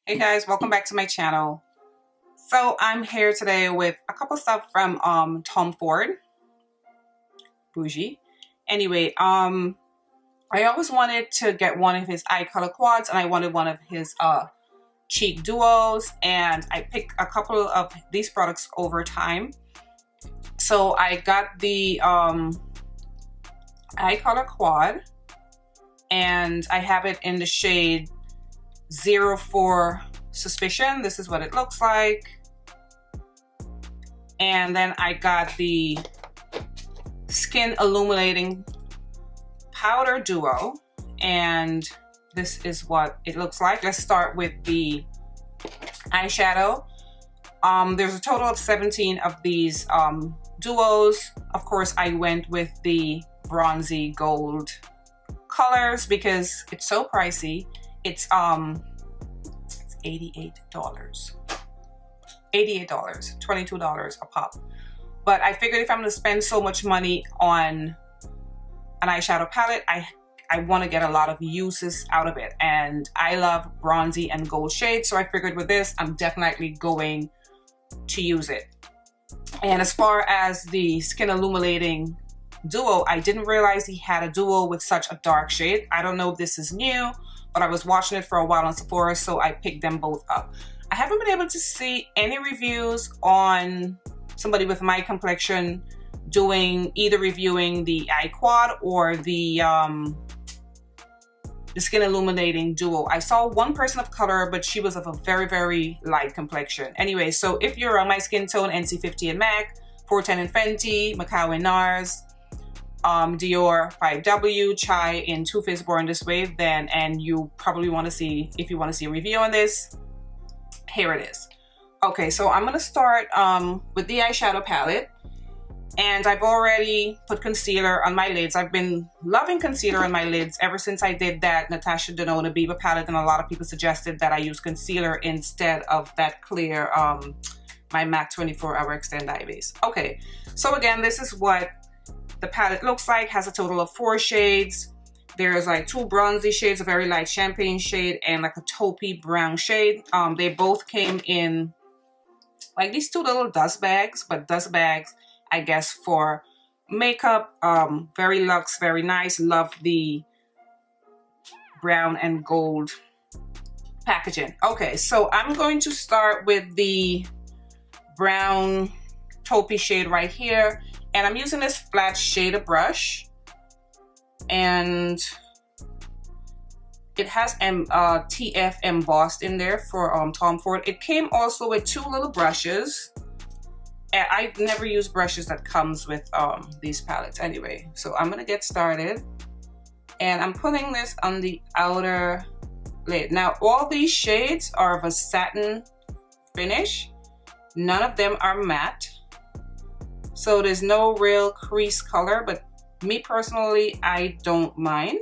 Hey guys, welcome back to my channel. So I'm here today with a couple stuff from TomFord. Bougie. Anyway, I always wanted to get one of his eye color quads, and I wanted one of his cheek duos, and I picked a couple of these products over time. So I got the eye color quad, and I have it in the shade 04 Suspicion. This is what it looks like. And then I got the Skin Illuminating Powder Duo, and this is what it looks like. Let's start with the eyeshadow. There's a total of 17 of these duos. Of course, I went with the bronzy gold colors because it's so pricey. It's $88. $22 a pop. But I figured if I'm gonna spend so much money on an eyeshadow palette, I want to get a lot of uses out of it, and I love bronzy and gold shades, so I figured with this I'm definitely going to use it. And as far as the Skin Illuminating Duo, I didn't realize he had a duo with such a dark shade. I don't know if this is new, but I was watching it for a while on Sephora, so I picked them both up. I haven't been able to see any reviews on somebody with my complexion doing either reviewing the eye quad or the Skin Illuminating Duo. I saw one person of color, but she was of a very light complexion. Anyway, so if you're on my skin tone, NC50 and MAC, 410 and Fenty, Macao and Nars, Dior 5W, Chai in Too Faced Born This Way, then, and you probably want to see, if you want to see a review on this, here it is. Okay, so I'm gonna start with the eyeshadow palette, and I've already put concealer on my lids. I've been loving concealer on my lids ever since I did that Natasha Denona Biba palette, and a lot of people suggested that I use concealer instead of that clear my MAC 24-hour Extend Eye Base. Okay, so again, this is what the palette looks like. Has a total of 4 shades. There's like 2 bronzy shades, a very light champagne shade, and like a taupey brown shade. They both came in like these 2 little dust bags, but dust bags, I guess, for makeup. Very luxe, very nice. Love the brown and gold packaging. Okay, so I'm going to start with the brown taupey shade right here, and I'm using this flat shader brush, and it has TF embossed in there for TomFord. It came also with 2 little brushes. I've never used brushes that comes with these palettes anyway. So I'm gonna get started, and I'm putting this on the outer lid. Now all these shades are of a satin finish. None of them are matte, so there's no real crease color, but me personally, I don't mind.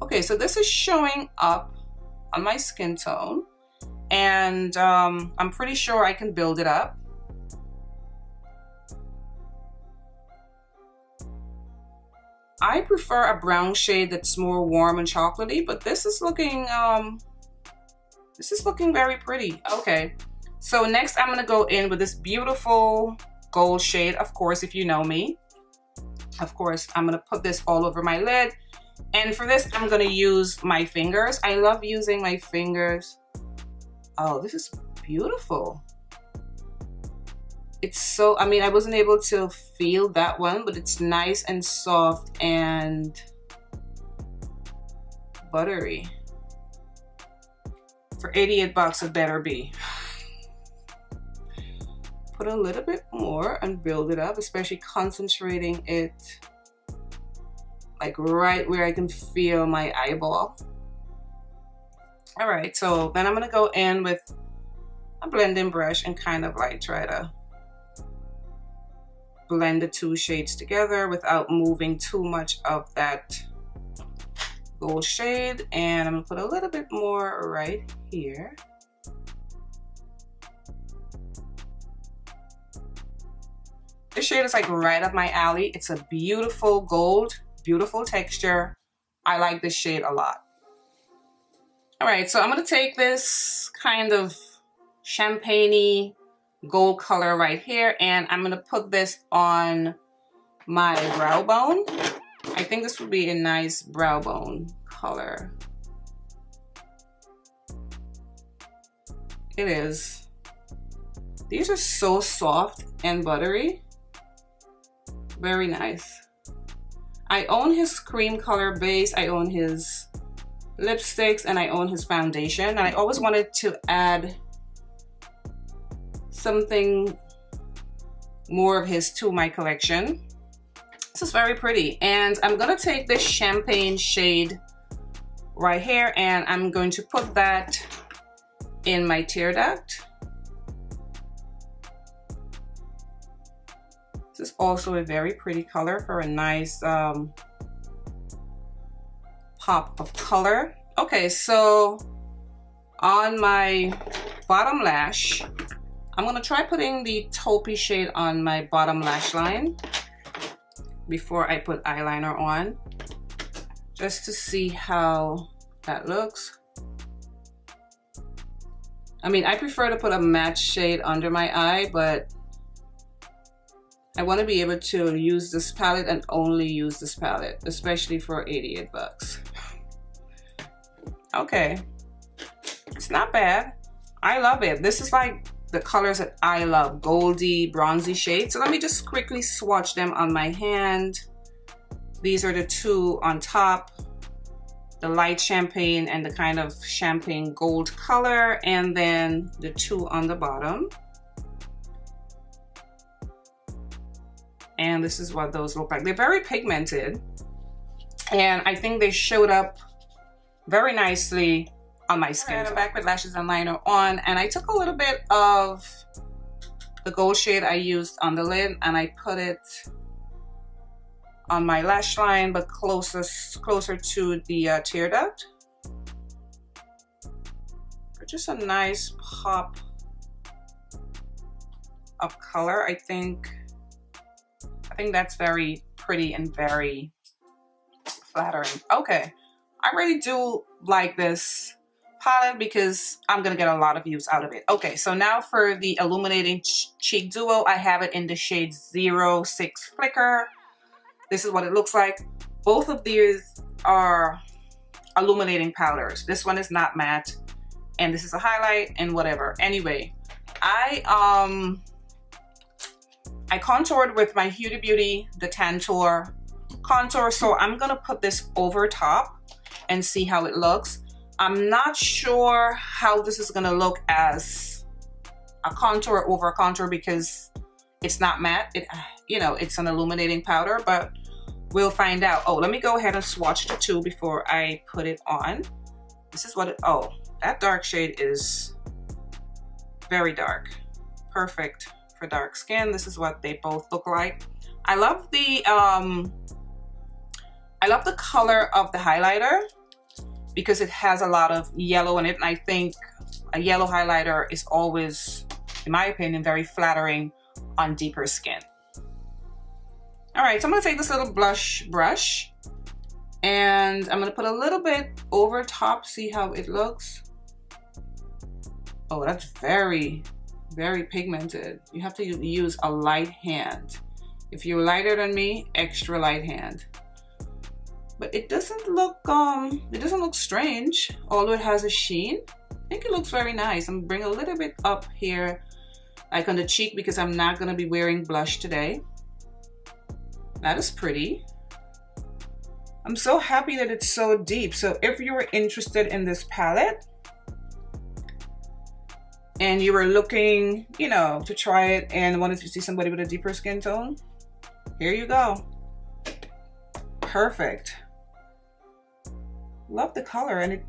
Okay, so this is showing up on my skin tone, and I'm pretty sure I can build it up. I prefer a brown shade that's more warm and chocolatey, but this is looking very pretty. Okay, so next I'm gonna go in with this beautiful gold shade. Of course, if you know me, of course, I'm gonna put this all over my lid. And for this, I'm gonna use my fingers. I love using my fingers. Oh, this is beautiful. It's so, I mean, I wasn't able to feel that one, but it's nice and soft and buttery. For 88 bucks, it better be. Put a little bit more and build it up, especially concentrating it like right where I can feel my eyeball. All right, so then I'm gonna go in with a blending brush and kind of like try to blend the 2 shades together without moving too much of that gold shade. And I'm gonna put a little bit more right here. This shade is like right up my alley. It's a beautiful gold, beautiful texture. I like this shade a lot. All right, so I'm gonna take this kind of champagne-y gold color right here, and I'm gonna put this on my brow bone. I think this would be a nice brow bone color. It is. These are so soft and buttery. Very nice. I own his cream color base, I own his lipsticks, and I own his foundation. And I always wanted to add something more of his to my collection. This is very pretty. And I'm gonna take this champagne shade right here and I'm going to put that in my tear duct. This is also a very pretty color for a nice pop of color. Okay, so on my bottom lash, I'm gonna try putting the taupey shade on my bottom lash line before I put eyeliner on, just to see how that looks. I mean, I prefer to put a matte shade under my eye, but I want to be able to use this palette and only use this palette, especially for 88 bucks. Okay, it's not bad. I love it. This is like the colors that I love, goldy, bronzy shades. So let me just quickly swatch them on my hand. These are the two on top, the light champagne and the kind of champagne gold color, and then the two on the bottom. And this is what those look like. They're very pigmented, and I think they showed up very nicely on my skin. I'm back with lashes and liner on, and I took a little bit of the gold shade I used on the lid and I put it on my lash line, but closer to the tear duct. For just a nice pop of color. I think that's very pretty and very flattering. Okay, I really do like this palette because I'm gonna get a lot of use out of it. Okay, so now for the Illuminating Cheek Duo, I have it in the shade 06 Flicker. This is what it looks like. Both of these are illuminating powders. This one is not matte, and this is a highlight and whatever. Anyway, I contoured with my Huda Beauty, the Tantour contour, so I'm gonna put this over top and see how it looks. I'm not sure how this is gonna look as a contour over a contour because it's not matte. You know, it's an illuminating powder, but we'll find out. Oh, let me go ahead and swatch the two before I put it on. This is what oh, that dark shade is very dark. Perfect for dark skin. This is what they both look like. I love the color of the highlighter because it has a lot of yellow in it, and I think a yellow highlighter is always, in my opinion, very flattering on deeper skin. All right, so I'm gonna take this little blush brush and I'm gonna put a little bit over top, see how it looks. Oh, that's very, very pigmented. You have to use a light hand. If you're lighter than me, extra light hand. But it doesn't look strange, although it has a sheen. I think it looks very nice. I'm gonna bring a little bit up here, like on the cheek, because I'm not gonna be wearing blush today. That is pretty. I'm so happy that it's so deep. So if you were interested in this palette and you were looking, you know, to try it and wanted to see somebody with a deeper skin tone, here you go. Perfect. Love the color, and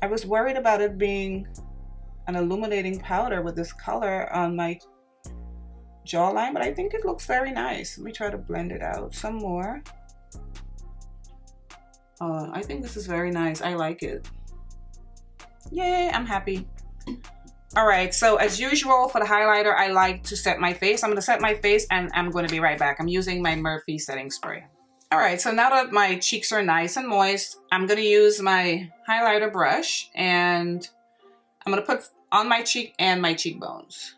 I was worried about it being an illuminating powder with this color on my jawline, but I think it looks very nice. Let me try to blend it out some more. I think this is very nice. I like it. Yay, I'm happy. All right, so as usual for the highlighter, I like to set my face. I'm gonna set my face and I'm gonna be right back. I'm using my Murphy setting spray. All right, so now that my cheeks are nice and moist, I'm gonna use my highlighter brush and I'm gonna put on my cheek and my cheekbones.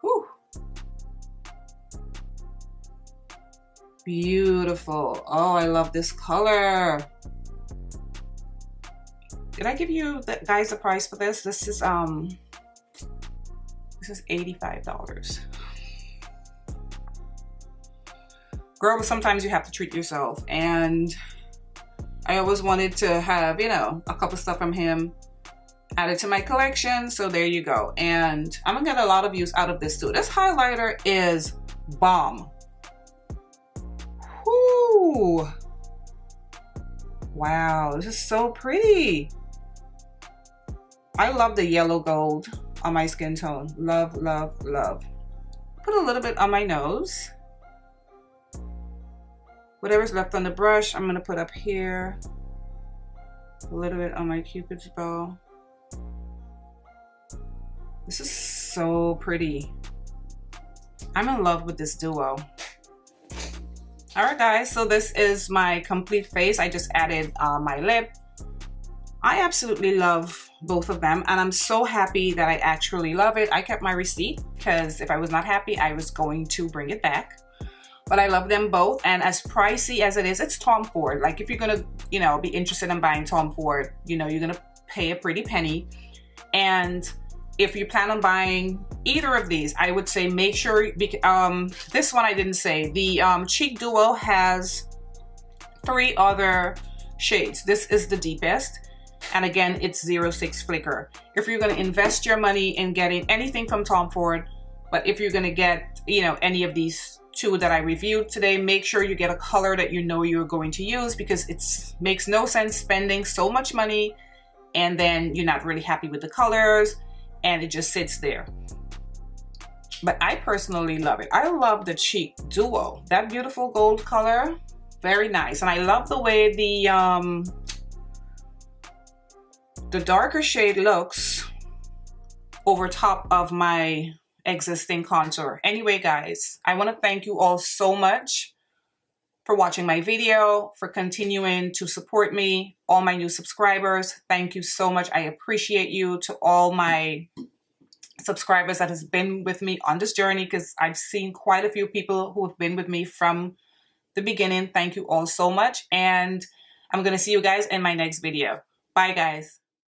Whew. Beautiful. Oh, I love this color. Did I give you guys the price for this? This is $85. Girl, sometimes you have to treat yourself, and I always wanted to have, you know, a couple stuff from him added to my collection, so there you go. And I'm gonna get a lot of use out of this too. This highlighter is bomb. Whoo! Wow, this is so pretty. I love the yellow gold on my skin tone. Love, love, love. Put a little bit on my nose. Whatever's left on the brush, I'm gonna put up here. A little bit on my Cupid's bow. This is so pretty. I'm in love with this duo. All right, guys, so this is my complete face. I just added my lip. I absolutely love both of them, and I'm so happy that I actually love it. I kept my receipt because if I was not happy, I was going to bring it back. But I love them both, and as pricey as it is, it's TomFord. Like, if you're gonna, you know, be interested in buying TomFord, you know, you're gonna pay a pretty penny. And if you plan on buying either of these, I would say make sure, this one I didn't say, the Cheek Duo has 3 other shades. This is the deepest. And again, it's 06 Flicker. If you're gonna invest your money in getting anything from TomFord, but if you're gonna get, you know, any of these 2 that I reviewed today, make sure you get a color that you know you're going to use, because it makes no sense spending so much money and then you're not really happy with the colors and it just sits there. But I personally love it. I love the Cheek Duo. That beautiful gold color, very nice. And I love the way the darker shade looks over top of my existing contour. Anyway, guys, I want to thank you all so much for watching my video, for continuing to support me, all my new subscribers. Thank you so much. I appreciate you. To all my subscribers that has been with me on this journey, because I've seen quite a few people who have been with me from the beginning. Thank you all so much. And I'm going to see you guys in my next video. Bye, guys.